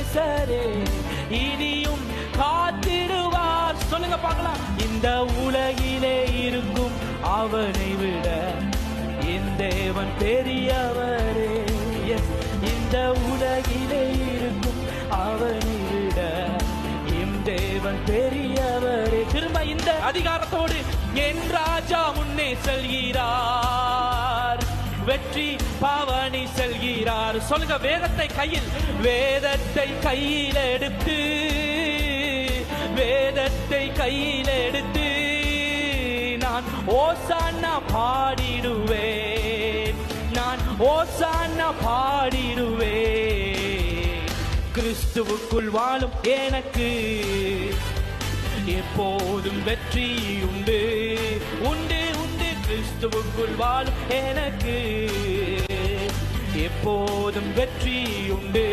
நேசரே இனியும் காத்திடுவார். சொல்லுங்க பார்க்கலாம். இந்த உலகிலே இருக்கும் அவனை விட என் தேவன் பெரியவரே. இந்த உலகிலே இருக்கும் அவனை விட என் தேவன் பெரியவரே. திரும்ப இந்த அதிகாரத்தோடு என் ராஜா முன்னே செல்கிறார், வெற்றி பாவனி செல்கிறார். சொல்லுங்க, வேதத்தை கையில் எடுத்து, வேதத்தை கையில் எடுத்து நான் ஓசானா பாடிடுவேன், நான் ஓசானா பாடிடுவேன். கிறிஸ்துவுக்குள் வாழும் எனக்கு எப்போதும் வெற்றி உண்டு, உண்டு உண்டு. கிறிஸ்துவுக்குள் வாழும் எனக்கு எப்போதும் வெற்றி உண்டு.